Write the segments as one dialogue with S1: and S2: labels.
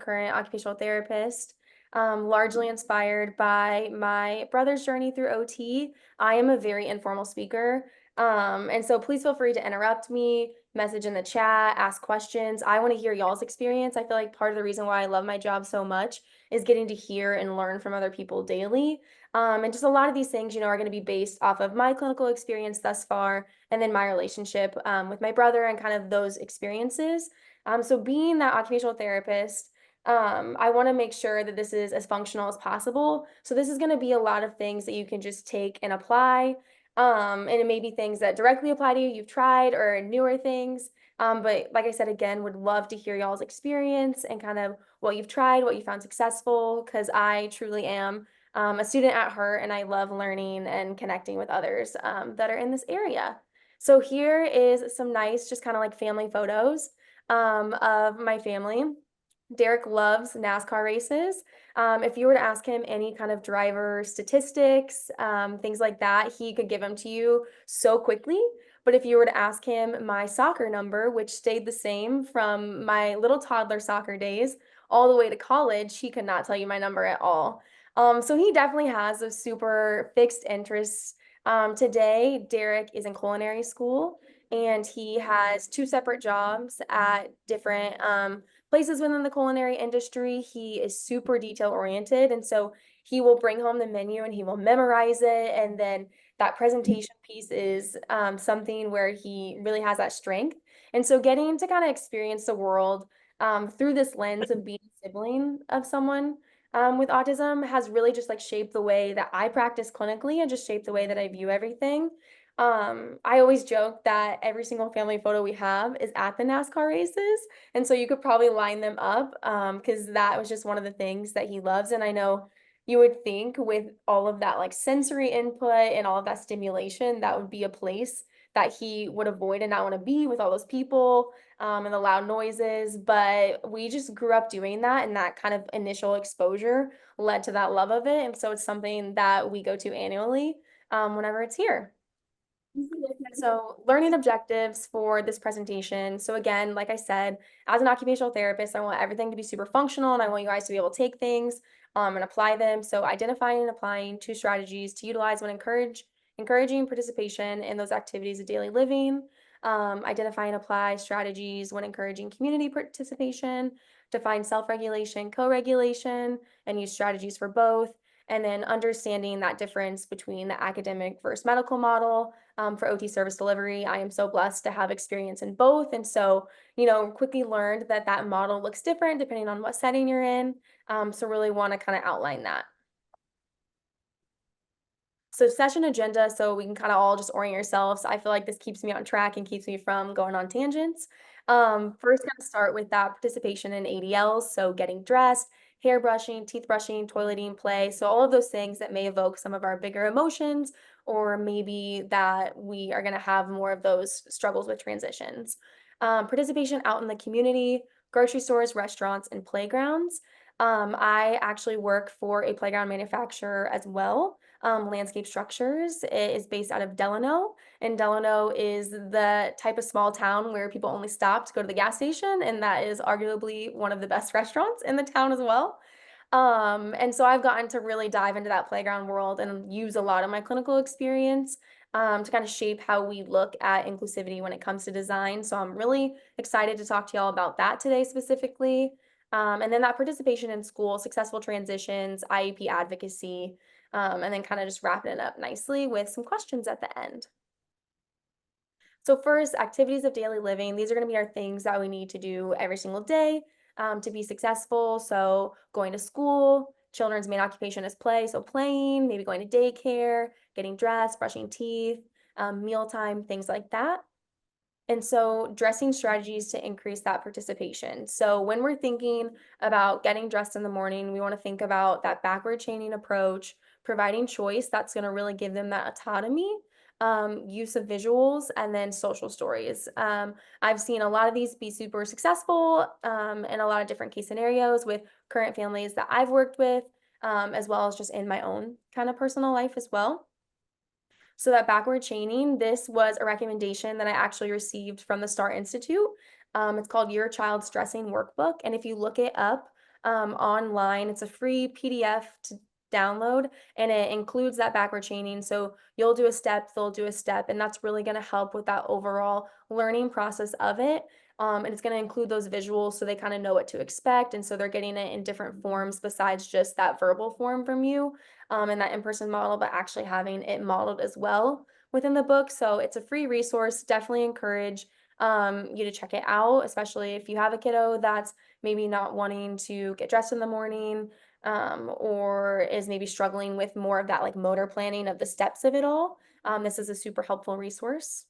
S1: a current occupational therapist, largely inspired by my brother's journey through OT. I am a very informal speaker. And so please feel free to interrupt me, message in the chat, ask questions. I want to hear y'all's experience. I feel like part of the reason why I love my job so much is getting to hear and learn from other people daily. And just a lot of these things, are going to be based off of my clinical experience thus far, and then my relationship with my brother and kind of those experiences. So being that occupational therapist, I want to make sure that this is as functional as possible. So this is going to be a lot of things that you can just take and apply. And it may be things that directly apply to you, you've tried, or newer things. But like I said, again, would love to hear y'all's experience and kind of what you've tried, what you found successful, because I truly am a student at heart, and I love learning and connecting with others that are in this area. So here is some nice, just kind of like family photos of my family. Derek loves NASCAR races. If you were to ask him any kind of driver statistics, things like that, he could give them to you so quickly. But if you were to ask him my soccer number, which stayed the same from my little toddler soccer days all the way to college, he could not tell you my number at all. So he definitely has a super fixed interests. Today, Derek is in culinary school, and he has two separate jobs at different places within the culinary industry. He is super detail oriented, and so he will bring home the menu and he will memorize it. And then that presentation piece is something where he really has that strength. And so getting to kind of experience the world through this lens of being a sibling of someone with autism has really just like shaped the way that I practice clinically and just shaped the way that I view everything. I always joke that every single family photo we have is at the NASCAR races. And so you could probably line them up because that was just one of the things that he loves. And I know you would think with all of that like sensory input and all of that stimulation, that would be a place that he would avoid and not want to be with all those people and the loud noises. But we just grew up doing that, and that kind of initial exposure led to that love of it. And so it's something that we go to annually whenever it's here. So learning objectives for this presentation. So again, like I said, as an occupational therapist, I want everything to be super functional, and I want you guys to be able to take things and apply them. So identifying and applying 2 strategies to utilize when encouraging participation in those activities of daily living. Identify and apply strategies when encouraging community participation. Define self-regulation, co-regulation, and use strategies for both. And then understanding that difference between the academic versus medical model. For OT service delivery, I am so blessed to have experience in both. And so, quickly learned that that model looks different depending on what setting you're in. So really want to kind of outline that. So session agenda, so we can kind of all just orient yourselves. I feel like this keeps me on track and keeps me from going on tangents. First, gonna start with that participation in ADLs, so getting dressed, hair brushing, teeth brushing, toileting, play. So all of those things that may evoke some of our bigger emotions, or maybe that we are gonna have more of those struggles with transitions. Participation out in the community, grocery stores, restaurants, and playgrounds. I actually work for a playground manufacturer as well. Landscape Structures. It is based out of Delano, and Delano is the type of small town where people only stop to go to the gas station, and that is arguably one of the best restaurants in the town as well. And so I've gotten to really dive into that playground world and use a lot of my clinical experience to kind of shape how we look at inclusivity when it comes to design. So I'm really excited to talk to y'all about that today specifically. And then that participation in school, successful transitions, IEP advocacy, and then kind of just wrapping it up nicely with some questions at the end. So first, activities of daily living. These are going to be our things that we need to do every single day to be successful. So going to school, children's main occupation is play. So playing, maybe going to daycare, getting dressed, brushing teeth, mealtime, things like that. And so dressing strategies to increase that participation. So when we're thinking about getting dressed in the morning, we want to think about that backward chaining approach, providing choice. That's going to really give them that autonomy, use of visuals, and then social stories. I've seen a lot of these be super successful in a lot of different case scenarios with current families that I've worked with, as well as just in my own kind of personal life as well. So that backward chaining, this was a recommendation that I actually received from the STAR Institute. It's called Your Child's Dressing Workbook. And if you look it up, online. It's a free PDF to download, and it includes that backward chaining. So you'll do a step, they'll do a step, and that's really going to help with that overall learning process of it. And it's going to include those visuals so they kind of know what to expect. And so they're getting it in different forms besides just that verbal form from you, and that in-person model, but actually having it modeled as well within the book. So it's a free resource. Definitely encourage you to check it out, especially if you have a kiddo that's maybe not wanting to get dressed in the morning, or is maybe struggling with more of that like motor planning of the steps of it all. This is a super helpful resource.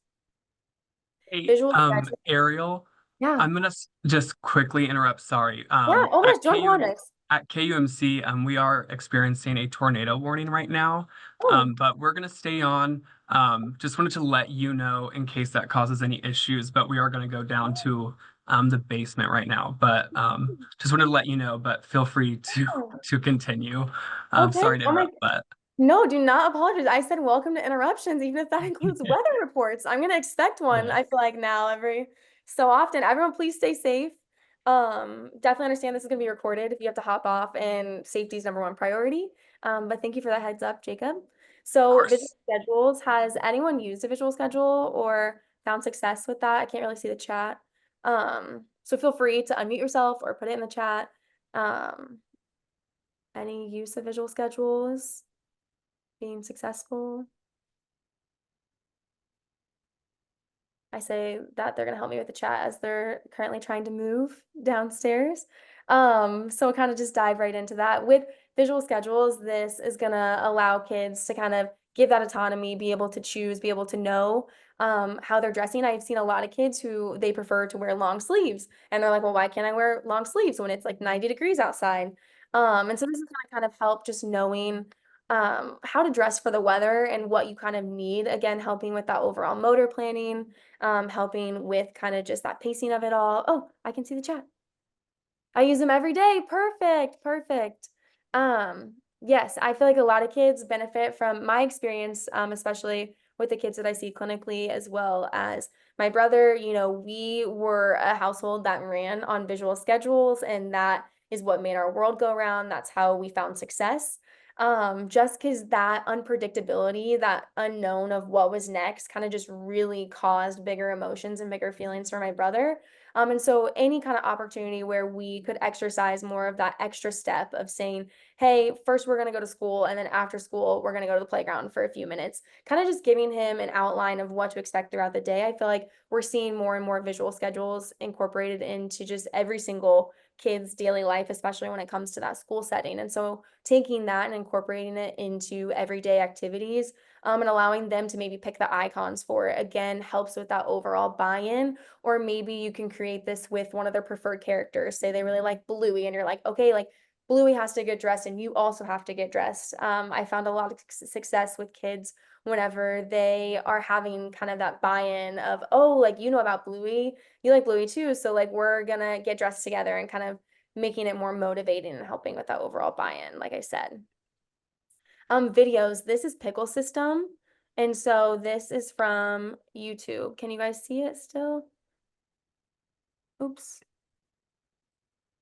S2: Hey,
S1: Visual schedule.
S2: Ariel,
S1: Yeah.
S2: I'm gonna just quickly interrupt. Sorry.
S1: Yeah. Oh my gosh, don't apologize.
S2: At KUMC, we are experiencing a tornado warning right now.
S1: Oh,
S2: But we're gonna stay on. Just wanted to let you know in case that causes any issues, but we are gonna go down to the basement right now. But just wanted to let you know, but feel free
S1: oh.
S2: to continue.
S1: Okay.
S2: Sorry to
S1: Oh my.
S2: interrupt, but
S1: No, do not apologize. I said welcome to interruptions, even if that includes weather reports. I'm gonna expect one,
S2: yeah,
S1: I feel like now every so often. Everyone, please stay safe. Definitely understand this is gonna be recorded if you have to hop off, and safety is number one priority. But thank you for that heads up, Jacob.
S2: of
S1: So visual
S2: course.
S1: schedules, has anyone used a visual schedule or found success with that? I can't really see the chat. So feel free to unmute yourself or put it in the chat. Um, any use of visual schedules? Being successful. I say that they're gonna help me with the chat as they're currently trying to move downstairs. So we'll kind of just dive right into that. With visual schedules, this is gonna allow kids to kind of give that autonomy, be able to choose, be able to know how they're dressing. I've seen a lot of kids who they prefer to wear long sleeves, and they're like, well, why can't I wear long sleeves when it's like 90 degrees outside? And so this is gonna kind of help just knowing how to dress for the weather and what you kind of need. Again, helping with that overall motor planning, helping with kind of just that pacing of it all. Oh, I can see the chat. I use them every day. Perfect, perfect. Yes, I feel like a lot of kids benefit from my experience, especially with the kids that I see clinically, as well as my brother. You know, we were a household that ran on visual schedules, and that is what made our world go round. That's how we found success. Just because that unpredictability, that unknown of what was next, kind of just really caused bigger emotions and bigger feelings for my brother. And so any kind of opportunity where we could exercise more of that extra step of saying, hey, first we're going to go to school, and then after school, we're going to go to the playground for a few minutes, kind of just giving him an outline of what to expect throughout the day. I feel like we're seeing more and more visual schedules incorporated into just every single kid's daily life, especially when it comes to that school setting. And so taking that and incorporating it into everyday activities, and allowing them to maybe pick the icons for it, again, helps with that overall buy-in. Or maybe you can create this with one of their preferred characters. Say they really like Bluey, and you're like, okay, like Bluey has to get dressed and you also have to get dressed. I found a lot of success with kids whenever they are having kind of that buy-in of, oh, like, you know about Bluey, you like Bluey too, so like we're gonna get dressed together, and kind of making it more motivating and helping with that overall buy-in, like I said. Videos, this is Pickle System, and so this is from YouTube. Can you guys see it still? Oops,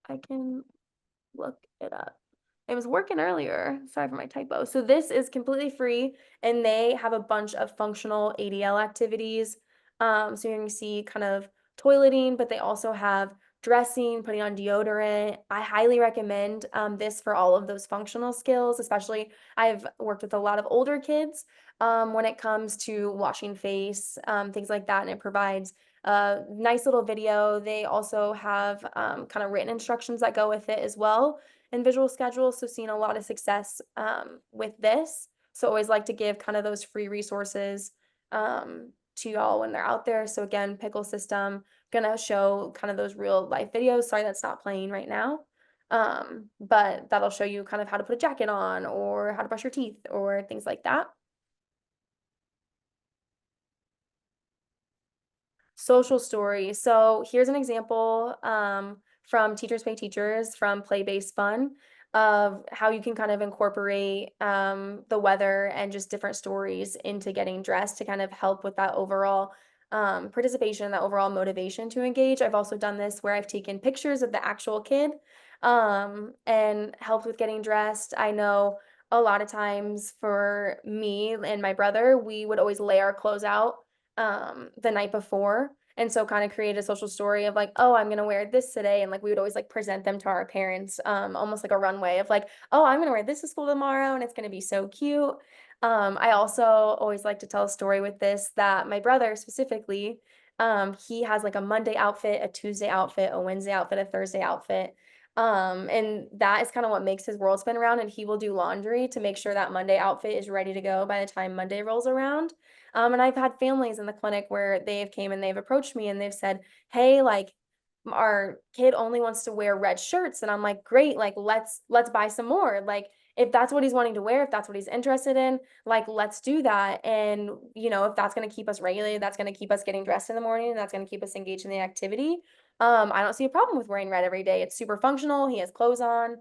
S1: I can look it up. It was working earlier. Sorry for my typo. So this is completely free, and they have a bunch of functional ADL activities. So you can see kind of toileting, but they also have dressing, putting on deodorant. I highly recommend this for all of those functional skills, especially I've worked with a lot of older kids when it comes to washing face, things like that, and it provides a nice little video. They also have kind of written instructions that go with it as well in visual schedules. So seeing a lot of success with this. So always like to give kind of those free resources to y'all when they're out there. So again, Pickle System, gonna show kind of those real life videos. Sorry, that's not playing right now. But that'll show you kind of how to put a jacket on, or how to brush your teeth, or things like that. Social story. So here's an example from Teachers Pay Teachers, from Play Based Fun, of how you can kind of incorporate the weather and just different stories into getting dressed to kind of help with that overall participation, that overall motivation to engage. I've also done this where I've taken pictures of the actual kid and helped with getting dressed. I know a lot of times for me and my brother, we would always lay our clothes out the night before. And so kind of create a social story of like, oh, I'm gonna wear this today. And like we would always like present them to our parents, almost like a runway of like, oh, I'm gonna wear this to school tomorrow and it's gonna be so cute. I also always like to tell a story with this that my brother specifically, he has like a Monday outfit, a Tuesday outfit, a Wednesday outfit, a Thursday outfit. And that is kind of what makes his world spin around. And he will do laundry to make sure that Monday outfit is ready to go by the time Monday rolls around. And I've had families in the clinic where they've came and they've approached me and they've said, hey, like our kid only wants to wear red shirts. And I'm like, great, like let's buy some more. Like if that's what he's wanting to wear, if that's what he's interested in, like let's do that. And you know, if that's going to keep us regulated, that's going to keep us getting dressed in the morning, and that's going to keep us engaged in the activity. I don't see a problem with wearing red every day. It's super functional. He has clothes on.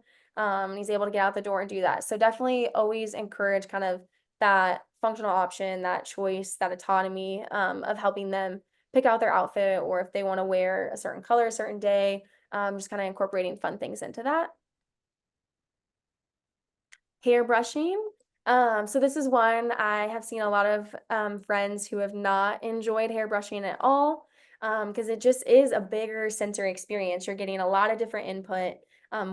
S1: He's able to get out the door and do that. So definitely always encourage kind of that functional option, that choice, that autonomy, of helping them pick out their outfit, or if they want to wear a certain color a certain day, just kind of incorporating fun things into that. Hair brushing. So this is one I have seen a lot of friends who have not enjoyed hair brushing at all, because it just is a bigger sensory experience. You're getting a lot of different input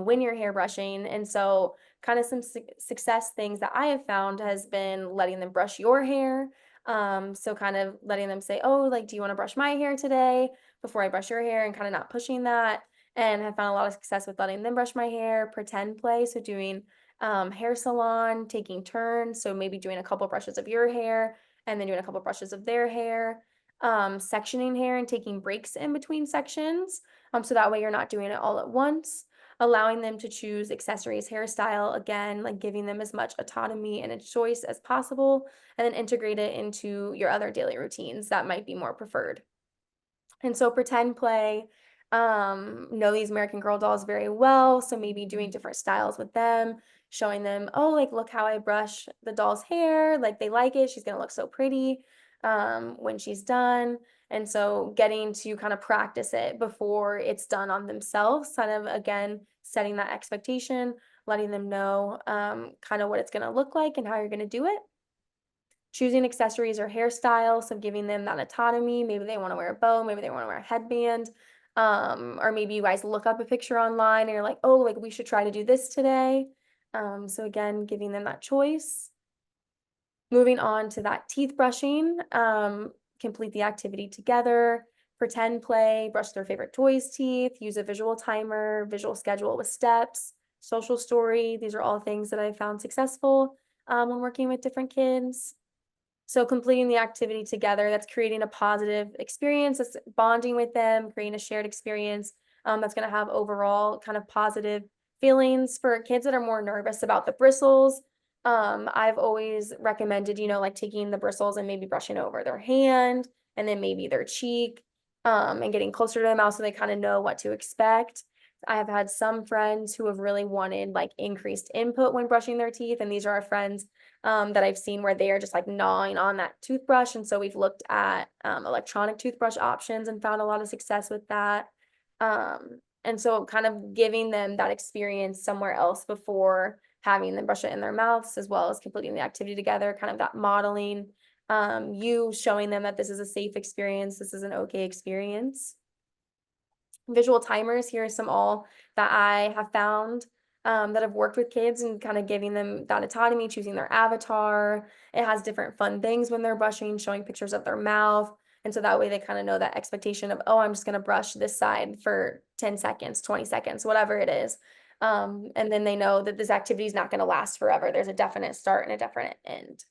S1: when you're hair brushing. And so kind of some success things that I have found has been letting them brush your hair. So kind of letting them say, oh, like, do you want to brush my hair today before I brush your hair, and kind of not pushing that. And have found a lot of success with letting them brush my hair, pretend play. So doing hair salon, taking turns. So maybe doing a couple brushes of your hair and then doing a couple brushes of their hair, sectioning hair and taking breaks in between sections. So that way you're not doing it all at once, allowing them to choose accessories, hairstyle, again, like giving them as much autonomy and a choice as possible, and then integrate it into your other daily routines that might be more preferred. And so pretend play, know these American Girl dolls very well. So maybe doing different styles with them, showing them, oh, like, look how I brush the doll's hair. Like, they like it. She's going to look so pretty when she's done. And so getting to kind of practice it before it's done on themselves, kind of, again, setting that expectation, letting them know kind of what it's going to look like and how you're going to do it. Choosing accessories or hairstyles, so giving them that autonomy. Maybe they want to wear a bow, maybe they want to wear a headband. Or maybe you guys look up a picture online and you're like, oh, like we should try to do this today. So again, giving them that choice. Moving on to that teeth brushing, complete the activity together, pretend play, brush their favorite toys' teeth, use a visual timer, visual schedule with steps, social story. These are all things that I found successful when working with different kids. So completing the activity together, that's creating a positive experience, that's bonding with them, creating a shared experience, that's going to have overall kind of positive feelings. For kids that are more nervous about the bristles, I've always recommended, you know, like taking the bristles and maybe brushing over their hand and then maybe their cheek, and getting closer to their mouth so they kind of know what to expect. I have had some friends who have really wanted like increased input when brushing their teeth, and these are our friends that I've seen where they are just like gnawing on that toothbrush. And so we've looked at electronic toothbrush options and found a lot of success with that. And so kind of giving them that experience somewhere else before having them brush it in their mouths, as well as completing the activity together, kind of that modeling, you showing them that this is a safe experience, this is an okay experience. Visual timers, here are some all that I have found that have worked with kids, and kind of giving them that autonomy, choosing their avatar. It has different fun things when they're brushing, showing pictures of their mouth. And so that way they kind of know that expectation of, oh, I'm just going to brush this side for 10 seconds, 20 seconds, whatever it is. And then they know that this activity is not going to last forever. There's a definite start and a definite end.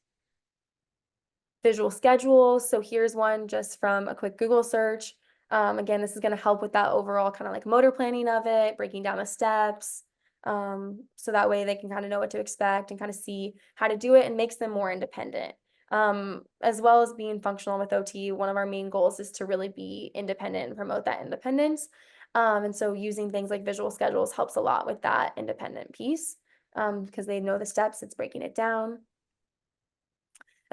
S1: Visual schedules. So here's one just from a quick Google search. Again, this is going to help with that overall kind of like motor planning of it, breaking down the steps. So that way they can kind of know what to expect and kind of see how to do it, and makes them more independent. As well as being functional with OT, one of our main goals is to really be independent and promote that independence. And so using things like visual schedules helps a lot with that independent piece, because they know the steps, it's breaking it down.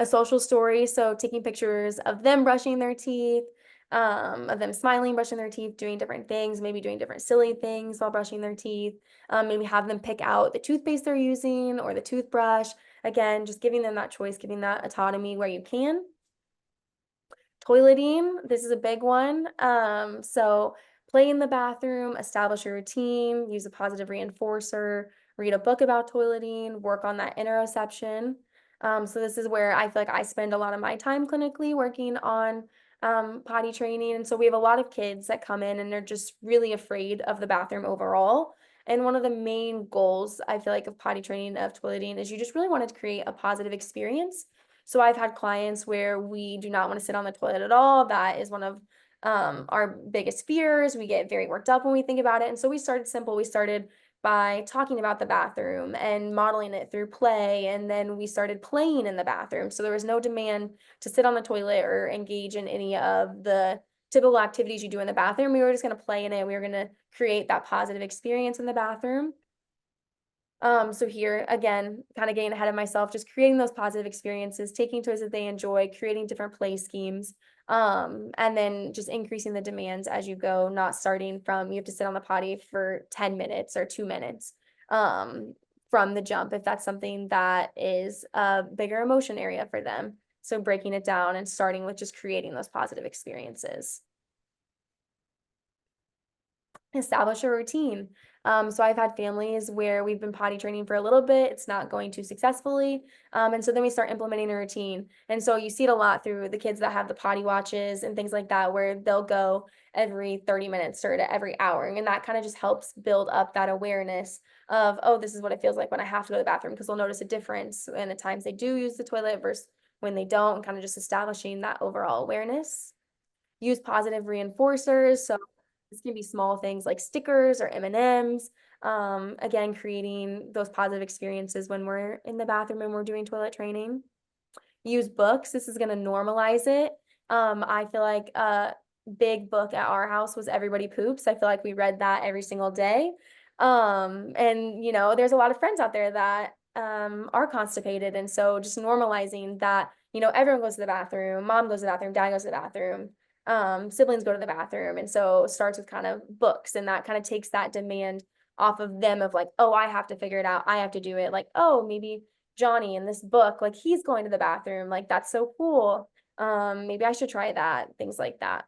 S1: A social story, so taking pictures of them brushing their teeth, of them smiling, brushing their teeth, doing different things, maybe doing different silly things while brushing their teeth. Maybe have them pick out the toothpaste they're using or the toothbrush. Again, just giving them that choice, giving that autonomy where you can. Toileting, this is a big one. So play in the bathroom, establish a routine, use a positive reinforcer, read a book about toileting, work on that interoception. So this is where I feel like I spend a lot of my time clinically working on potty training. And so we have a lot of kids that come in and they're just really afraid of the bathroom overall. And one of the main goals I feel like of potty training, of toileting, is you just really want to create a positive experience. So I've had clients where we do not want to sit on the toilet at all. That is one of our biggest fears. We get very worked up when we think about it. And so we started simple. We started by talking about the bathroom and modeling it through play. And then we started playing in the bathroom. So there was no demand to sit on the toilet or engage in any of the typical activities you do in the bathroom. We were just going to play in it. We were going to create that positive experience in the bathroom. So here again, kind of getting ahead of myself, just creating those positive experiences, taking toys that they enjoy, creating different play schemes, and then just increasing the demands as you go, not starting from you have to sit on the potty for 10 minutes or 2 minutes from the jump, if that's something that is a bigger emotion area for them. So breaking it down and starting with just creating those positive experiences. Establish a routine. So I've had families where we've been potty training for a little bit, it's not going too successfully. And so then we start implementing a routine. And so you see it a lot through the kids that have the potty watches and things like that, where they'll go every 30 minutes or every hour. And that kind of just helps build up that awareness of, oh, this is what it feels like when I have to go to the bathroom, because they'll notice a difference in the times they do use the toilet versus when they don't, kind of just establishing that overall awareness. Use positive reinforcers. So this can be small things like stickers or M&Ms. Again, creating those positive experiences when we're in the bathroom and we're doing toilet training. Use books. This is going to normalize it. I feel like a big book at our house was Everybody Poops. I feel like we read that every single day. And you know, there's a lot of friends out there that are constipated. And so just normalizing that, you know, everyone goes to the bathroom, mom goes to the bathroom, dad goes to the bathroom, siblings go to the bathroom. And so it starts with kind of books, and that kind of takes that demand off of them of like, oh, I have to figure it out. I have to do it. Like, oh, maybe Johnny in this book, like he's going to the bathroom. Like, that's so cool. Maybe I should try that, things like that.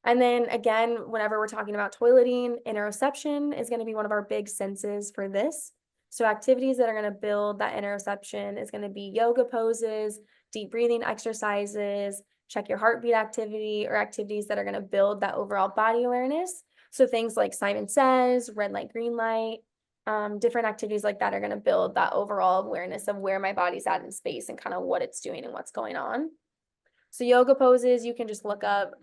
S1: And then again, whenever we're talking about toileting, interoception is going to be one of our big senses for this. So activities that are going to build that interoception is going to be yoga poses, deep breathing exercises, check your heartbeat activity, or activities that are going to build that overall body awareness. So things like Simon Says, red light, green light, different activities like that are going to build that overall awareness of where my body's at in space and kind of what it's doing and what's going on. So yoga poses, you can just look up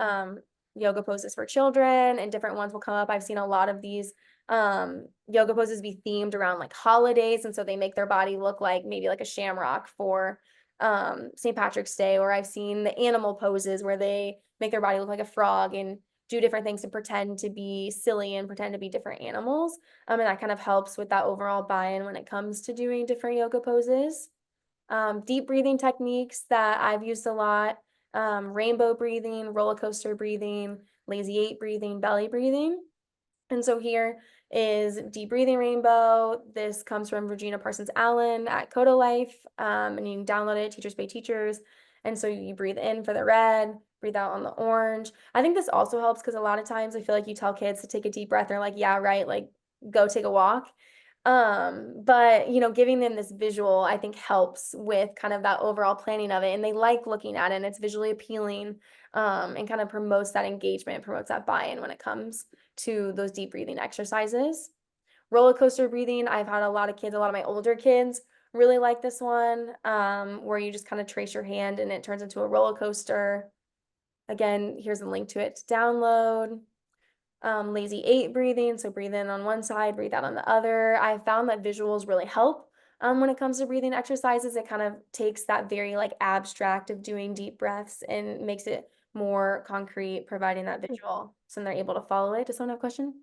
S1: yoga poses for children, and different ones will come up. I've seen a lot of these yoga poses be themed around like holidays. And so they make their body look like maybe like a shamrock for St. Patrick's Day. Or I've seen the animal poses where they make their body look like a frog and do different things to pretend to be silly and pretend to be different animals. And that kind of helps with that overall buy-in when it comes to doing different yoga poses. Deep breathing techniques that I've used a lot. Rainbow breathing, roller coaster breathing, lazy 8 breathing, belly breathing. And so here is deep breathing rainbow. This comes from Regina Parsons Allen at Coda Life. And you can download it, Teachers Pay Teachers. And so you breathe in for the red, breathe out on the orange. I think this also helps because a lot of times I feel like you tell kids to take a deep breath. They're like, yeah, right, like go take a walk. But you know, giving them this visual, I think helps with kind of that overall planning of it. And they like looking at it, and it's visually appealing, and kind of promotes that engagement, promotes that buy-in when it comes to those deep breathing exercises. Roller coaster breathing, I've had a lot of kids, a lot of my older kids really like this one, where you just kind of trace your hand and it turns into a roller coaster. Again, here's a link to it to download. Lazy 8 breathing, so breathe in on one side, breathe out on the other. I found that visuals really help when it comes to breathing exercises. It kind of takes that very like abstract of doing deep breaths and makes it more concrete, providing that visual so they're able to follow it. Does someone have a question?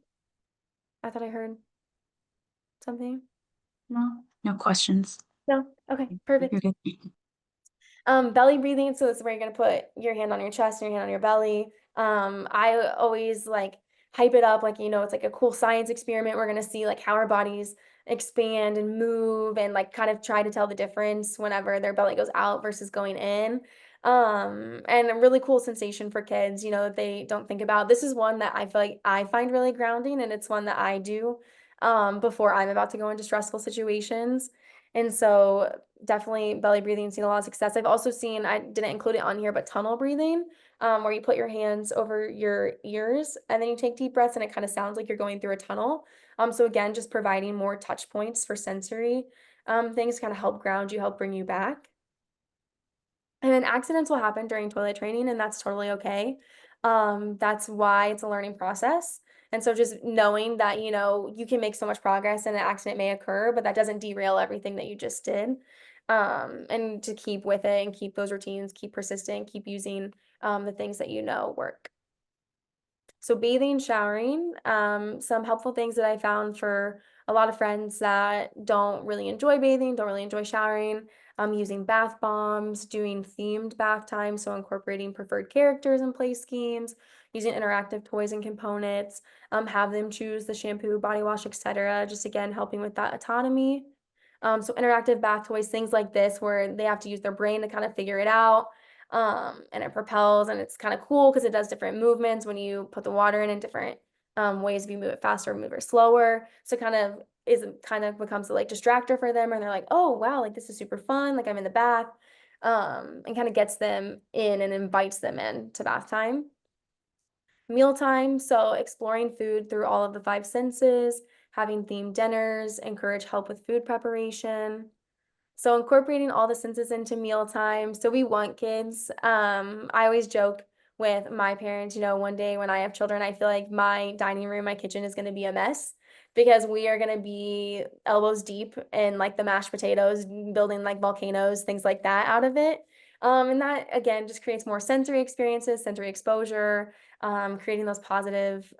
S1: I thought I heard something.
S3: No questions.
S1: No? Okay, perfect.
S3: You're good.
S1: Belly breathing, so this is where you're gonna put your hand on your chest and your hand on your belly. I always like hype it up like, it's like a cool science experiment. We're gonna see like how our bodies expand and move and like kind of try to tell the difference whenever their belly goes out versus going in. And a really cool sensation for kids, that they don't think about. This is one that I feel like I find really grounding, and it's one that I do before I'm about to go into stressful situations. And so definitely belly breathing, seen a lot of success. I've also seen, I didn't include it on here, but tunnel breathing, where you put your hands over your ears and then you take deep breaths and it kind of sounds like you're going through a tunnel. So again, just providing more touch points for sensory things kind of help ground you, help bring you back. And then accidents will happen during toilet training, and that's totally okay. That's why it's a learning process. And so just knowing that, you can make so much progress and an accident may occur, but that doesn't derail everything that you just did. And to keep with it and keep those routines, keep persistent, keep using the things that work. So bathing, showering, some helpful things that I found for a lot of friends that don't really enjoy bathing, don't really enjoy showering, using bath bombs, doing themed bath times, so incorporating preferred characters and play schemes, using interactive toys and components, have them choose the shampoo, body wash, etc. Just again, helping with that autonomy. So interactive bath toys, things like this, where they have to use their brain to kind of figure it out. And it propels, and it's kind of cool because it does different movements when you put the water in different ways if you move it faster, move it slower. So kind of becomes a like distractor for them, and they're like, oh wow, like this is super fun, like I'm in the bath, and kind of gets them in and invites them in to bath time. Mealtime, so exploring food through all of the five senses, having themed dinners, encourage help with food preparation. So incorporating all the senses into mealtime. So we want kids. I always joke with my parents, one day when I have children, I feel like my dining room, my kitchen is going to be a mess because we are going to be elbows deep in like the mashed potatoes, building like volcanoes, things like that out of it. And that again just creates more sensory experiences, sensory exposure, creating those positive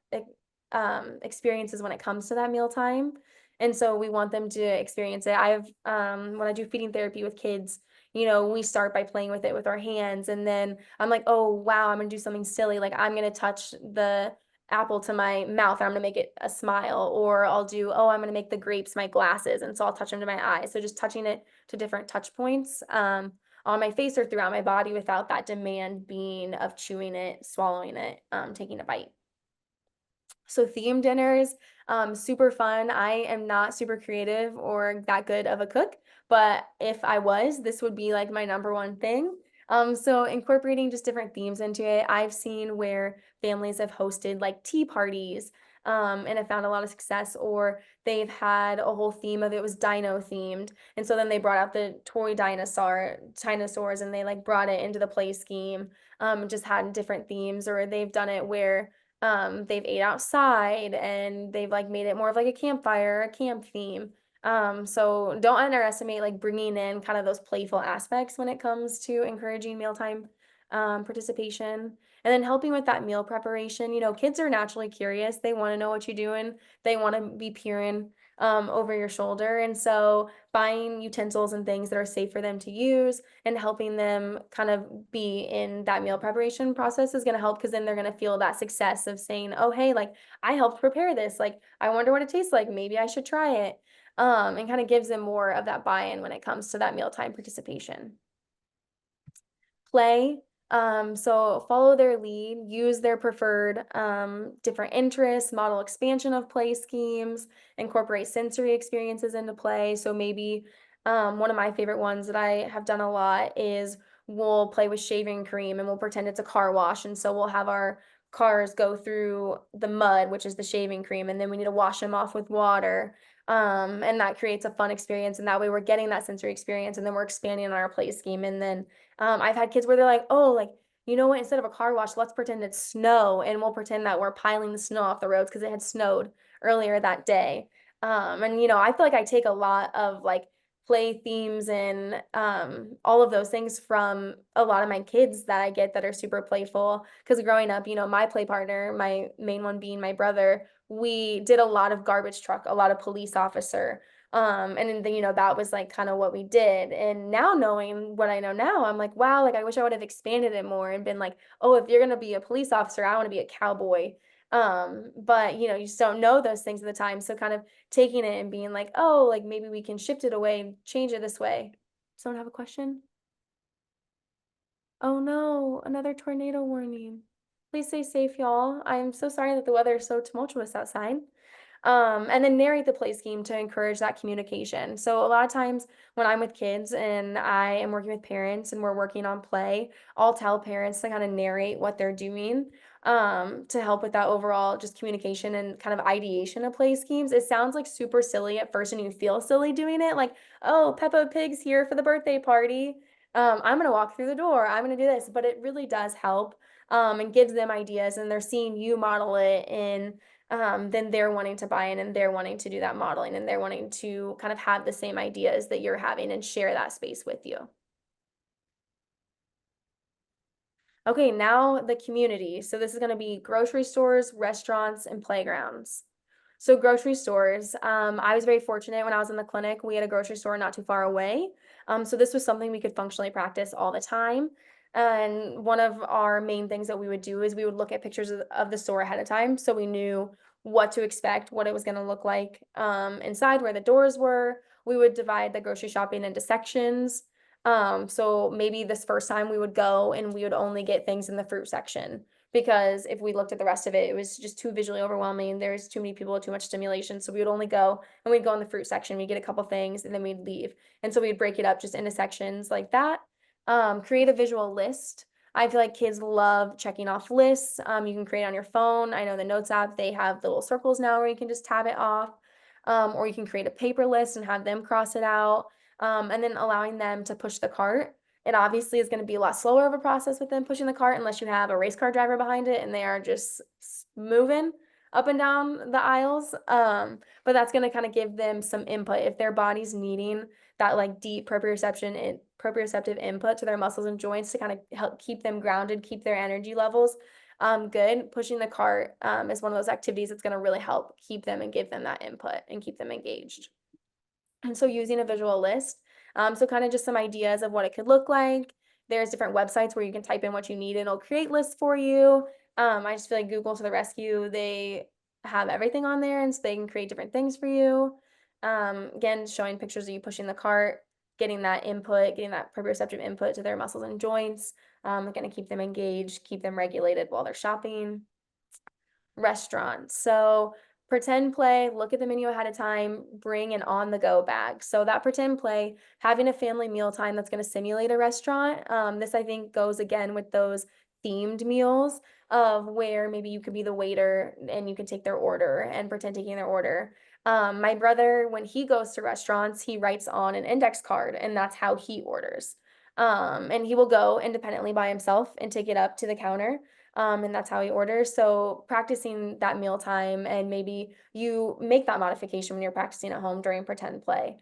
S1: experiences when it comes to that mealtime. And so we want them to experience it. When I do feeding therapy with kids, we start by playing with it with our hands. And then I'm like, oh, wow, I'm going to do something silly. Like I'm going to touch the apple to my mouth and I'm going to make it a smile. Or I'm going to make the grapes my glasses. And so I'll touch them to my eyes. So just touching it to different touch points on my face or throughout my body without that demand being of chewing it, swallowing it, taking a bite. So theme dinners, super fun. I am not super creative or that good of a cook, but if I was, this would be like my number one thing. So incorporating just different themes into it. I've seen where families have hosted like tea parties, and have found a lot of success, or they've had a whole theme of it was dino themed. And so then they brought out the toy dinosaurs and they like brought it into the play scheme, just had different themes, or they've done it where they've ate outside and they've like made it more of like a campfire, a camp theme. So don't underestimate like bringing in kind of those playful aspects when it comes to encouraging mealtime participation. And then helping with that meal preparation. Kids are naturally curious. They want to know what you're doing. They want to be peering over your shoulder. And so buying utensils and things that are safe for them to use and helping them kind of be in that meal preparation process is going to help, because then they're going to feel that success of saying, oh, hey, like I helped prepare this. Like, I wonder what it tastes like. Maybe I should try it. And kind of gives them more of that buy-in when it comes to that mealtime participation. Play. So follow their lead, use their preferred different interests, model expansion of play schemes, incorporate sensory experiences into play. So maybe one of my favorite ones that I have done a lot is we'll play with shaving cream and we'll pretend it's a car wash. And so we'll have our cars go through the mud, which is the shaving cream, and then we need to wash them off with water. And that creates a fun experience. And that way we're getting that sensory experience, and then we're expanding on our play scheme. And then I've had kids where they're like, oh, like, you know what, instead of a car wash, let's pretend it's snow, and we'll pretend that we're piling the snow off the roads because it had snowed earlier that day. And I feel like I take a lot of like play themes and all of those things from a lot of my kids that I get that are super playful. Because growing up, my play partner, my main one being my brother, we did a lot of garbage truck, a lot of police officer, And then, that was like kind of what we did. And now knowing what I know now, I'm like, wow, like I wish I would have expanded it more and been like, oh, if you're gonna be a police officer, I want to be a cowboy. But you just don't know those things at the time. So kind of taking it and being like, oh, like maybe we can shift it away and change it this way. Someone have a question? Oh no, another tornado warning. Please stay safe, y'all. I'm so sorry that the weather is so tumultuous outside. And then narrate the play scheme to encourage that communication. So a lot of times when I'm with kids and I am working with parents and we're working on play, I'll tell parents to kind of narrate what they're doing, to help with that overall just communication and kind of ideation of play schemes. It sounds like super silly at first and you feel silly doing it, like, oh, Peppa Pig's here for the birthday party. I'm gonna walk through the door. I'm gonna do this, but it really does help, and gives them ideas, and they're seeing you model it in, then they're wanting to buy in and they're wanting to do that modeling and they're wanting to kind of have the same ideas that you're having and share that space with you. Okay, now the community. So this is going to be grocery stores, restaurants, and playgrounds. So grocery stores, I was very fortunate when I was in the clinic. We had a grocery store not too far away. So this was something we could functionally practice all the time. And one of our main things that we would do is we would look at pictures of the store ahead of time, so we knew what to expect, what it was going to look like, inside, where the doors were. We would divide the grocery shopping into sections. So maybe this first time we would go and we would only get things in the fruit section, because if we looked at the rest of it, it was just too visually overwhelming. There's too many people, too much stimulation. So we would only go and we'd go in the fruit section, we'd get a couple things, and then we'd leave. And so we'd break it up just into sections like that. Create a visual list. I feel like kids love checking off lists. You can create on your phone. I know the Notes app, they have the little circles now where you can just tab it off. Or you can create a paper list and have them cross it out. And then allowing them to push the cart. It obviously is going to be a lot slower of a process with them pushing the cart unless you have a race car driver behind it and they are just moving up and down the aisles. But that's going to kind of give them some input if their body's needing that like deep proprioceptive input to their muscles and joints to kind of help keep them grounded, keep their energy levels good. Pushing the cart is one of those activities that's going to really help keep them and give them that input and keep them engaged. And so using a visual list, so kind of just some ideas of what it could look like. There's different websites where you can type in what you need and it'll create lists for you. I just feel like Google to the rescue. They have everything on there and so they can create different things for you. Again, showing pictures of you pushing the cart, getting that input, getting that proprioceptive input to their muscles and joints. Going to keep them engaged, keep them regulated while they're shopping. Restaurants. So pretend play, look at the menu ahead of time, bring an on-the-go bag. So that pretend play, having a family meal time that's going to simulate a restaurant. This I think goes again with those themed meals of where maybe you could be the waiter and you can take their order and pretend taking their order. My brother, when he goes to restaurants, he writes on an index card and that's how he orders. And he will go independently by himself and take it up to the counter. And that's how he orders. So practicing that mealtime, and maybe you make that modification when you're practicing at home during pretend play.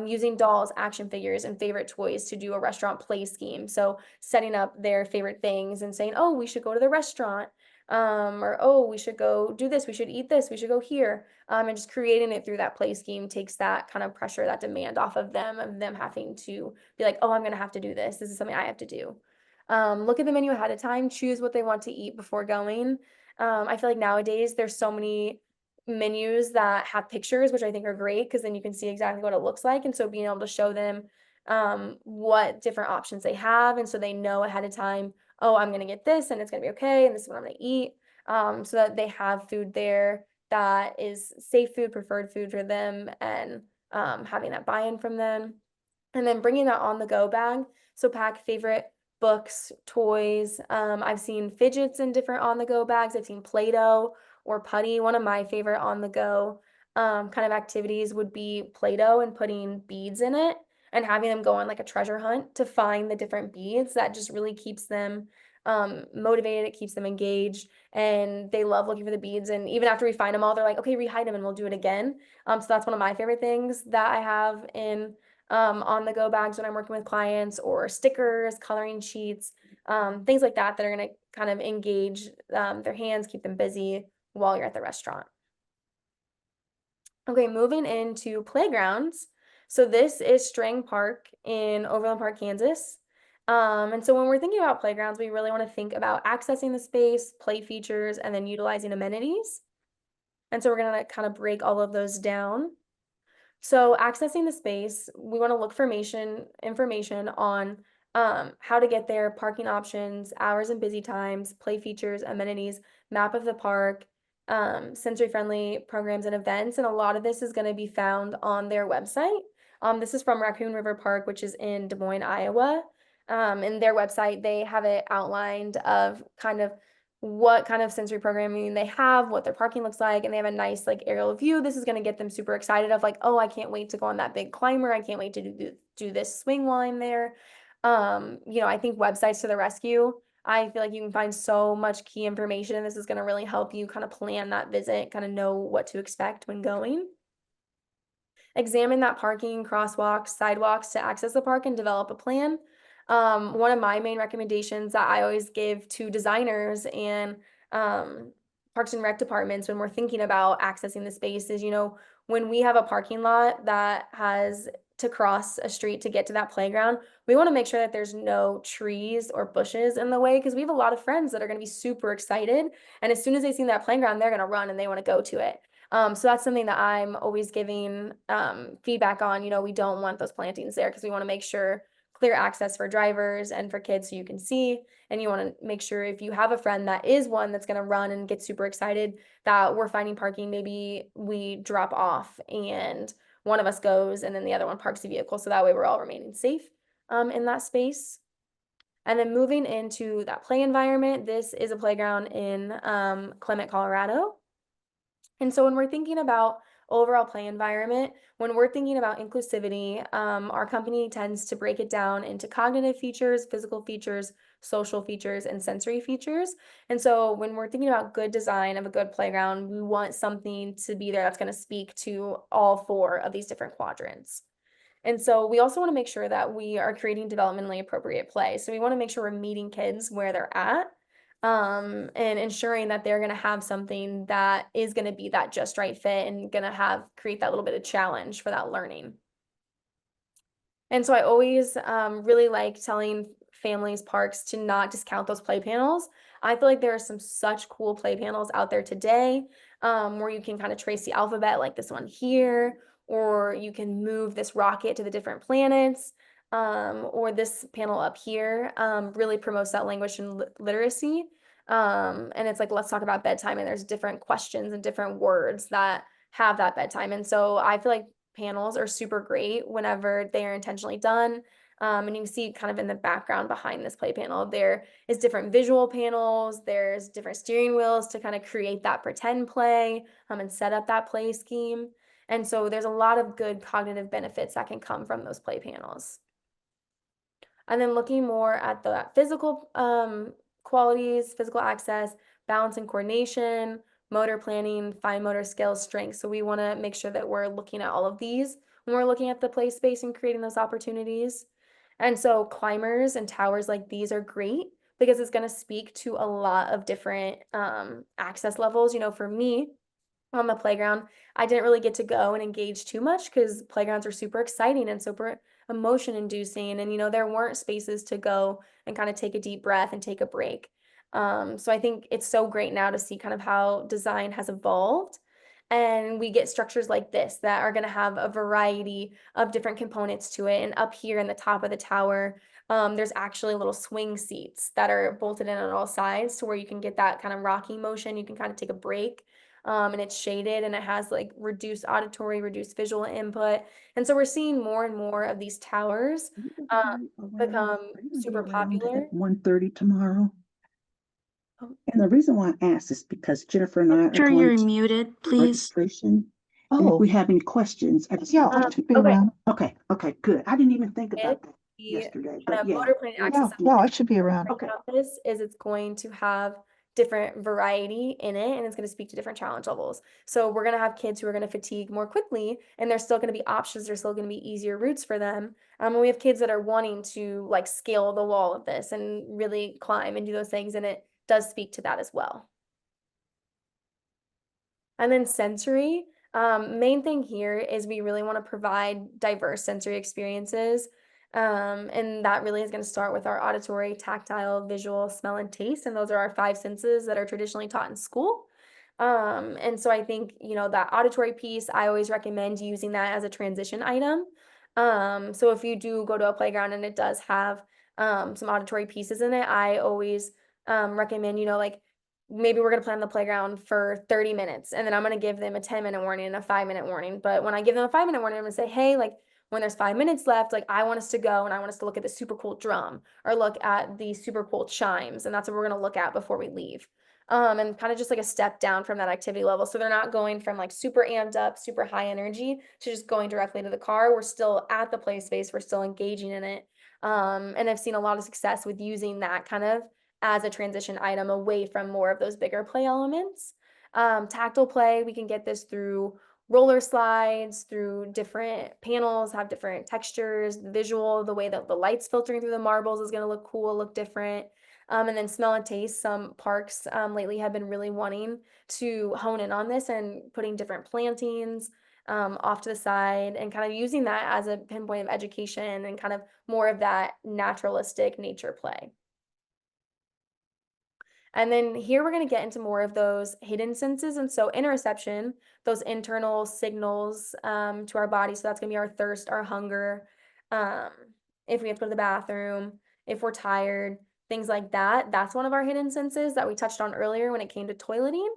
S1: Using dolls, action figures, and favorite toys to do a restaurant play scheme. So setting up their favorite things and saying, oh, we should go to the restaurant. Or, oh, we should go do this, we should eat this, we should go here. And just creating it through that play scheme takes that kind of pressure, that demand off of them having to be like, oh, I'm gonna have to do this. This is something I have to do. Look at the menu ahead of time, choose what they want to eat before going. I feel like nowadays there's so many menus that have pictures, which I think are great because then you can see exactly what it looks like. And so being able to show them what different options they have. And so they know ahead of time, oh, I'm going to get this and it's going to be okay. And this is what I'm going to eat. So that they have food there that is safe food, preferred food for them, and having that buy-in from them. And then bringing that on the go bag. So pack favorite books, toys. I've seen fidgets in different on the go bags. I've seen Play-Doh or putty. One of my favorite on the go kind of activities would be Play-Doh and putting beads in it and having them go on like a treasure hunt to find the different beads. That just really keeps them motivated. It keeps them engaged and they love looking for the beads. And even after we find them all, they're like, okay, rehide them and we'll do it again. So that's one of my favorite things that I have in on the go bags when I'm working with clients, or stickers, coloring sheets, things like that are going to kind of engage their hands, keep them busy while you're at the restaurant. Okay, moving into playgrounds. So this is Strang Park in Overland Park, Kansas. And so when we're thinking about playgrounds, we really want to think about accessing the space, play features, and then utilizing amenities. And so we're going to kind of break all of those down. So accessing the space, we want to look for information on how to get there, parking options, hours and busy times, play features, amenities, map of the park, sensory-friendly programs and events. And a lot of this is going to be found on their website. This is from Raccoon River Park, which is in Des Moines, Iowa. In their website, they have it outlined of kind of what kind of sensory programming they have, what their parking looks like, and they have a nice like aerial view. This is going to get them super excited of like, oh, I can't wait to go on that big climber. I can't wait to do this swing while I'm there. I think websites to the rescue. I feel like you can find so much key information, and this is going to really help you kind of plan that visit, kind of know what to expect when going. Examine that parking, crosswalks, sidewalks to access the park and develop a plan. One of my main recommendations that I always give to designers and Parks and Rec departments when we're thinking about accessing the space is, when we have a parking lot that has to cross a street to get to that playground, we want to make sure that there's no trees or bushes in the way because we have a lot of friends that are going to be super excited. And as soon as they see that playground, they're going to run and they want to go to it. So that's something that I'm always giving feedback on. We don't want those plantings there because we want to make sure clear access for drivers and for kids so you can see. And you want to make sure if you have a friend that is one that's going to run and get super excited that we're finding parking, maybe we drop off and one of us goes and then the other one parks the vehicle. So that way we're all remaining safe in that space. And then moving into that play environment, this is a playground in Clement, Colorado. And so when we're thinking about overall play environment, when we're thinking about inclusivity, our company tends to break it down into cognitive features, physical features, social features, and sensory features. And so when we're thinking about good design of a good playground, we want something to be there that's going to speak to all four of these different quadrants. And so we also want to make sure that we are creating developmentally appropriate play. So we want to make sure we're meeting kids where they're at, and ensuring that they're going to have something that is going to be that just right fit and going to create that little bit of challenge for that learning. And so I always really like telling families, parks to not discount those play panels. I feel like there are some such cool play panels out there today where you can kind of trace the alphabet like this one here, or you can move this rocket to the different planets, or this panel up here really promotes that language and literacy. And it's like, let's talk about bedtime, and there's different questions and different words that have that bedtime. And so I feel like panels are super great whenever they are intentionally done. And you can see kind of in the background behind this play panel, there is different visual panels, there's different steering wheels to kind of create that pretend play and set up that play scheme. And so there's a lot of good cognitive benefits that can come from those play panels. And then looking more at the physical qualities, physical access, balance and coordination, motor planning, fine motor skills, strength. So we want to make sure that we're looking at all of these when we're looking at the play space and creating those opportunities. And so climbers and towers like these are great because it's going to speak to a lot of different access levels. For me, on the playground, I didn't really get to go and engage too much because playgrounds are super exciting and super emotion inducing. And, there weren't spaces to go and kind of take a deep breath and take a break. So I think it's so great now to see kind of how design has evolved. And we get structures like this that are going to have a variety of different components to it. And up here in the top of the tower, there's actually little swing seats that are bolted in on all sides to where you can get that kind of rocking motion. You can kind of take a break. And it's shaded and it has like reduced auditory, reduced visual input. And so we're seeing more and more of these towers become super popular.
S3: At 1:30 tomorrow.
S1: Oh.
S3: And the reason why I asked is because Jennifer and I are
S4: Sure,
S3: going
S4: you're
S3: to
S4: muted, please.
S3: registration. And if we have any questions,
S4: Yeah, I should be
S1: okay.
S4: around.
S3: Okay, good. I didn't even think about that
S1: The
S3: yesterday,
S1: kind
S3: but
S1: of
S3: yeah.
S1: motor planning access
S4: Yeah, I should be around.
S3: Okay.
S1: campus is it's going to have different variety in it, and it's going to speak to different challenge levels. So we're going to have kids who are going to fatigue more quickly, and there's still going to be options. There's still going to be easier routes for them. And we have kids that are wanting to like scale the wall of this and really climb and do those things, and it does speak to that as well. And then sensory, Main thing here is we really want to provide diverse sensory experiences. And that really is going to start with our auditory, tactile, visual, smell, and taste. And those are our 5 senses that are traditionally taught in school. And so I think, that auditory piece, I always recommend using that as a transition item. So if you do go to a playground and it does have some auditory pieces in it, I always recommend, like maybe we're going to play on the playground for 30 minutes and then I'm going to give them a 10-minute warning and a 5-minute warning. But when I give them a 5-minute warning, I'm going to say, hey, like when there's 5 minutes left, like I want us to go and I want us to look at the super cool drum or look at the super cool chimes. And that's what we're going to look at before we leave. And kind of just like a step down from that activity level. So they're not going from like super amped up, super high energy to just going directly to the car. We're still at the play space. We're still engaging in it. And I've seen a lot of success with using that kind of as a transition item away from more of those bigger play elements. Tactile play, we can get this through roller slides, through different panels, have different textures, visual, the way that the light's filtering through the marbles is going to look cool, look different. And then smell and taste. Some parks lately have been really wanting to hone in on this and putting different plantings off to the side and kind of using that as a pinpoint of education and kind of more of that naturalistic nature play. And then here we're going to get into more of those hidden senses. And so interoception, those internal signals to our body. So that's going to be our thirst, our hunger, if we have to go to the bathroom, if we're tired, things like that. That's one of our hidden senses that we touched on earlier when it came to toileting.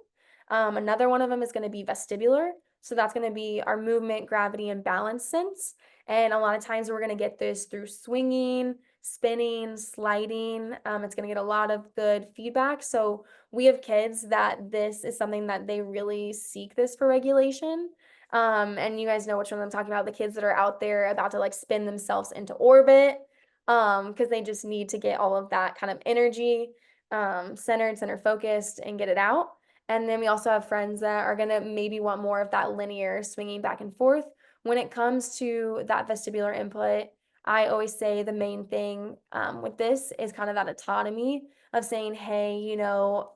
S1: Another one of them is going to be vestibular. So that's going to be our movement, gravity, and balance sense. And a lot of times we're going to get this through swinging, spinning, sliding. It's going to get a lot of good feedback. So we have kids that this is something that they really seek this for regulation. And you guys know which one I'm talking about, the kids that are out there about to like spin themselves into orbit because they just need to get all of that kind of energy centered, center focused and get it out. And then we also have friends that are going to maybe want more of that linear swinging back and forth. When it comes to that vestibular input, I always say the main thing with this is kind of that autonomy of saying, hey,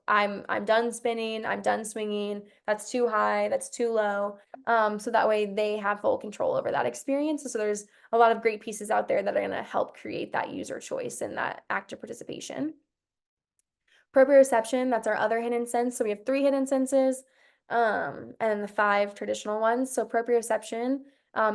S1: I'm done spinning, I'm done swinging, that's too high, that's too low. So that way they have full control over that experience. So there's a lot of great pieces out there that are going to help create that user choice and that active participation. Proprioception, that's our other hidden sense. So we have 3 hidden senses and then the 5 traditional ones. So proprioception,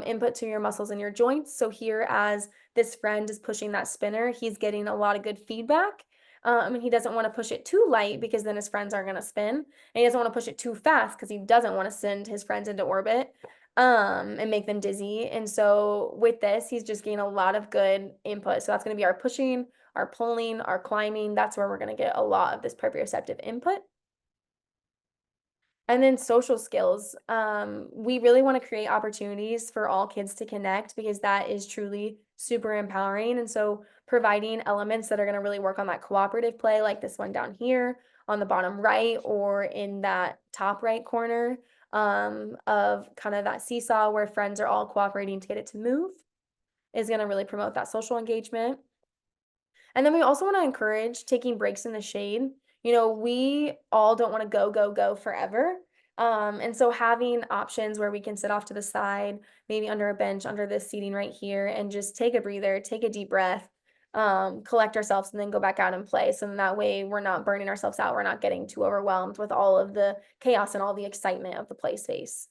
S1: input to your muscles and your joints. So here as this friend is pushing that spinner, he's getting a lot of good feedback. And he doesn't want to push it too light because then his friends aren't going to spin. And he doesn't want to push it too fast because he doesn't want to send his friends into orbit and make them dizzy. And so with this, he's just getting a lot of good input. So that's going to be our pushing, our pulling, our climbing. That's where we're going to get a lot of this proprioceptive input. And then social skills. We really want to create opportunities for all kids to connect because that is truly super empowering. And so providing elements that are going to really work on that cooperative play, like this one down here on the bottom right or in that top right corner of kind of that seesaw where friends are all cooperating to get it to move, is going to really promote that social engagement. And then we also want to encourage taking breaks in the shade. We all don't want to go forever. And so having options where we can sit off to the side, maybe under a bench, under this seating right here, and just take a breather, take a deep breath, collect ourselves, and then go back out and play. So that way we're not burning ourselves out. We're not getting too overwhelmed with all of the chaos and all the excitement of the play space.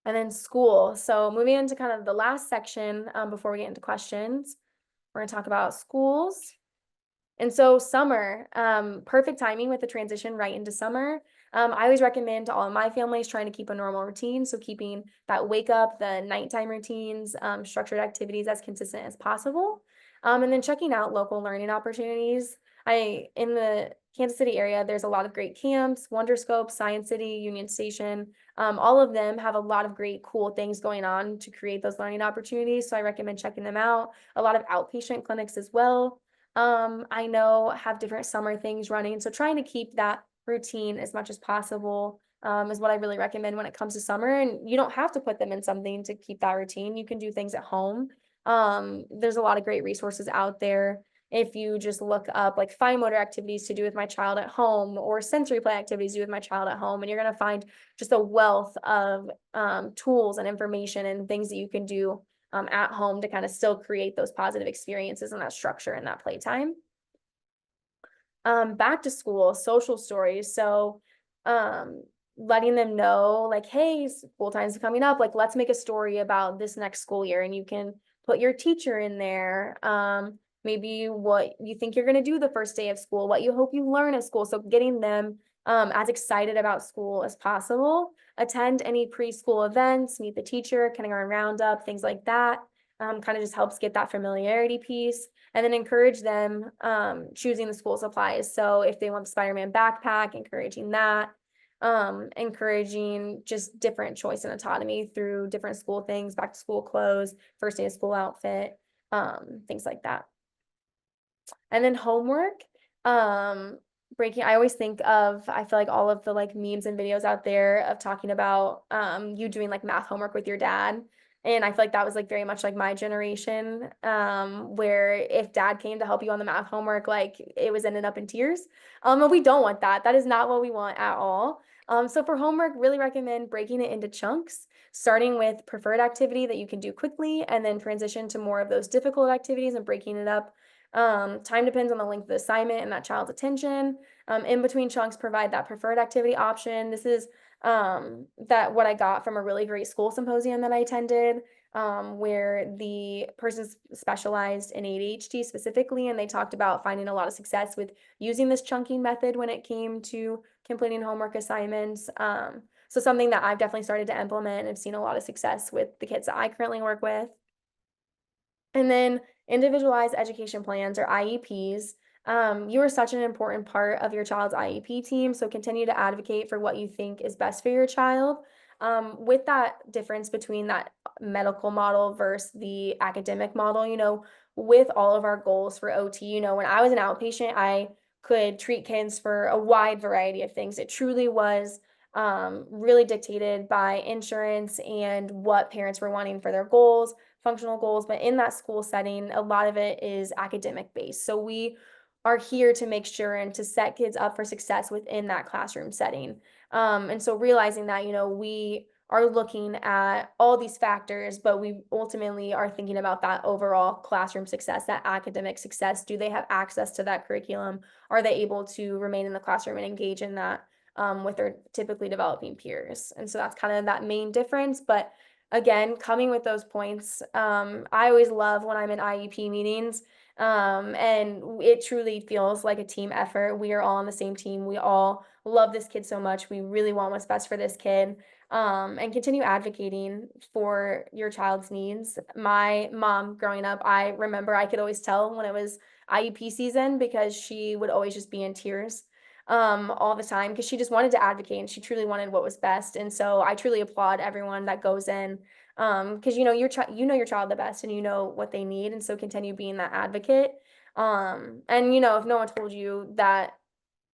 S1: And then school. So moving into kind of the last section before we get into questions. We're going to talk about schools. And so summer, perfect timing with the transition right into summer. I always recommend to all of my families trying to keep a normal routine. So keeping that wake up, the nighttime routines, structured activities as consistent as possible. And then checking out local learning opportunities. In the Kansas City area, there's a lot of great camps, Wonderscope, Science City, Union Station. All of them have a lot of great, cool things going on to create those learning opportunities. So I recommend checking them out. A lot of outpatient clinics as well. I know have different summer things running. So trying to keep that routine as much as possible is what I really recommend when it comes to summer. And you don't have to put them in something to keep that routine. You can do things at home. There's a lot of great resources out there if you just look up like fine motor activities to do with my child at home or sensory play activities to do with my child at home, and you're going to find just a wealth of tools and information and things that you can do at home to kind of still create those positive experiences and that structure and that playtime. Back to school, social stories. So letting them know like, hey, school time's coming up, like let's make a story about this next school year, and you can put your teacher in there. Maybe what you think you're going to do the first day of school, what you hope you learn at school. So getting them as excited about school as possible. Attend any preschool events, meet the teacher, kindergarten roundup, things like that. Kind of just helps get that familiarity piece. And then encourage them choosing the school supplies. So if they want the Spider-Man backpack, encouraging that. Encouraging just different choice and autonomy through different school things, back to school clothes, first day of school outfit, things like that. And then homework, breaking, I always think of, I feel like all of the like memes and videos out there of talking about you doing like math homework with your dad. And I feel like that was like very much like my generation, where if dad came to help you on the math homework, like it was ended up in tears. And we don't want that. That is not what we want at all. So for homework, really recommend breaking it into chunks, starting with preferred activity that you can do quickly, and then transition to more of those difficult activities and breaking it up. Time depends on the length of the assignment and that child's attention. In between chunks, provide that preferred activity option. This is that what I got from a really great school symposium that I attended, where the person specialized in ADHD specifically, and they talked about finding a lot of success with using this chunking method when it came to completing homework assignments. So something that I've definitely started to implement and have seen a lot of success with the kids that I currently work with. And then individualized education plans or IEPs. You are such an important part of your child's IEP team, so continue to advocate for what you think is best for your child. With that difference between that medical model versus the academic model, with all of our goals for OT, when I was an outpatient, I could treat kids for a wide variety of things. It truly was really dictated by insurance and what parents were wanting for their goals, functional goals. But in that school setting, a lot of it is academic based. So we are here to make sure and to set kids up for success within that classroom setting. And so realizing that, we are looking at all these factors, but we ultimately are thinking about that overall classroom success, that academic success. Do they have access to that curriculum? Are they able to remain in the classroom and engage in that with their typically developing peers? And so that's kind of that main difference. But again, coming with those points, I always love when I'm in IEP meetings, and it truly feels like a team effort. We are all on the same team. We all love this kid so much. We really want what's best for this kid, and continue advocating for your child's needs. My mom growing up, I remember I could always tell when it was IEP season because she would always just be in tears all the time because she just wanted to advocate and she truly wanted what was best. And so I truly applaud everyone that goes in, because your child the best and you know what they need, and so continue being that advocate. And if no one told you that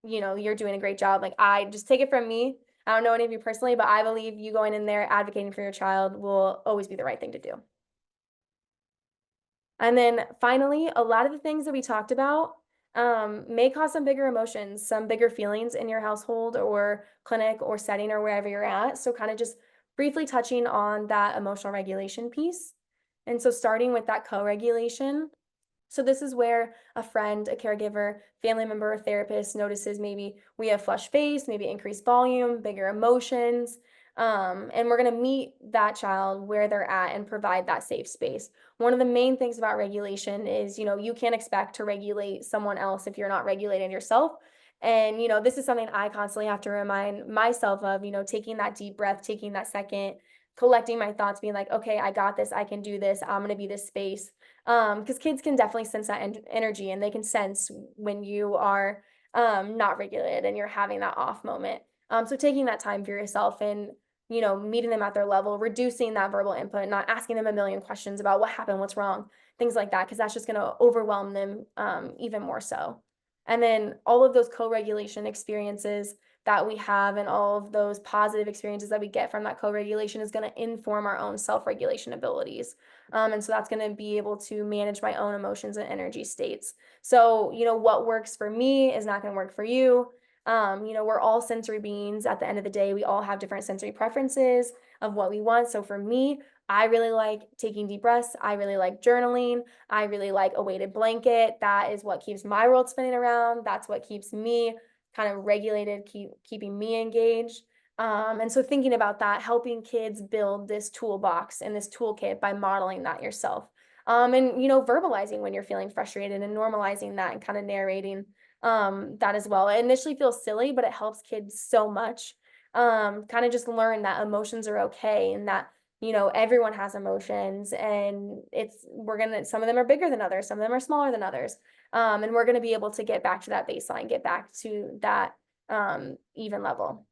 S1: you're doing a great job, like I just take it from me. I don't know any of you personally, but I believe you going in there advocating for your child will always be the right thing to do. And then finally, a lot of the things that we talked about may cause some bigger emotions, some bigger feelings in your household or clinic or setting or wherever you're at. So kind of just briefly touching on that emotional regulation piece. And so starting with that co-regulation. So this is where a friend, a caregiver, family member, or therapist notices maybe we have flushed face, maybe increased volume, bigger emotions. And we're going to meet that child where they're at and provide that safe space. One of the main things about regulation is, you can't expect to regulate someone else if you're not regulating yourself. And, this is something I constantly have to remind myself of, taking that deep breath, taking that second, collecting my thoughts, being like, okay, I got this, I can do this, I'm going to be this space. Because kids can definitely sense that energy, and they can sense when you are not regulated and you're having that off moment. So taking that time for yourself and, meeting them at their level, reducing that verbal input, not asking them a million questions about what happened, what's wrong, things like that, because that's just going to overwhelm them even more so. And then all of those co-regulation experiences that we have and all of those positive experiences that we get from that co-regulation is going to inform our own self-regulation abilities. And so that's going to be able to manage my own emotions and energy states. So, what works for me is not going to work for you. We're all sensory beings. At the end of the day, we all have different sensory preferences of what we want. So for me, I really like taking deep breaths. I really like journaling. I really like a weighted blanket. That is what keeps my world spinning around. That's what keeps me kind of regulated, keeping me engaged. And so thinking about that, helping kids build this toolbox and this toolkit by modeling that yourself. And, verbalizing when you're feeling frustrated and normalizing that and kind of narrating that as well. It initially feels silly, but it helps kids so much. Kind of just learn that emotions are okay and that, everyone has emotions and some of them are bigger than others, some of them are smaller than others. And we're going to be able to get back to that baseline, get back to that even level.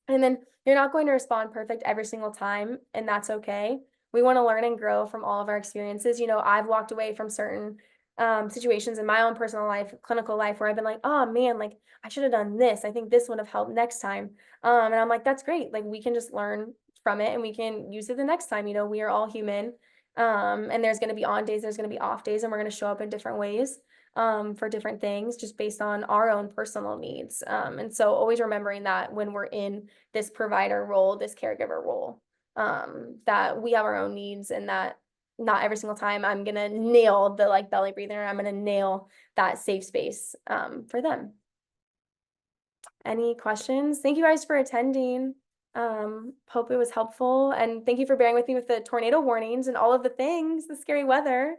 S1: And then you're not going to respond perfect every single time, and that's okay. We want to learn and grow from all of our experiences. I've walked away from certain situations in my own personal life, clinical life, where I've been like, oh man, like I should have done this. I think this would have helped next time. And I'm like, that's great. Like we can just learn from it and we can use it the next time. We are all human. And there's going to be on days, there's going to be off days, and we're going to show up in different ways for different things just based on our own personal needs. And so always remembering that when we're in this provider role, this caregiver role, that we have our own needs and that not every single time I'm going to nail the like belly breathing or I'm going to nail that safe space for them. Any questions? Thank you guys for attending. Hope it was helpful. And thank you for bearing with me with the tornado warnings and all of the things, the scary weather.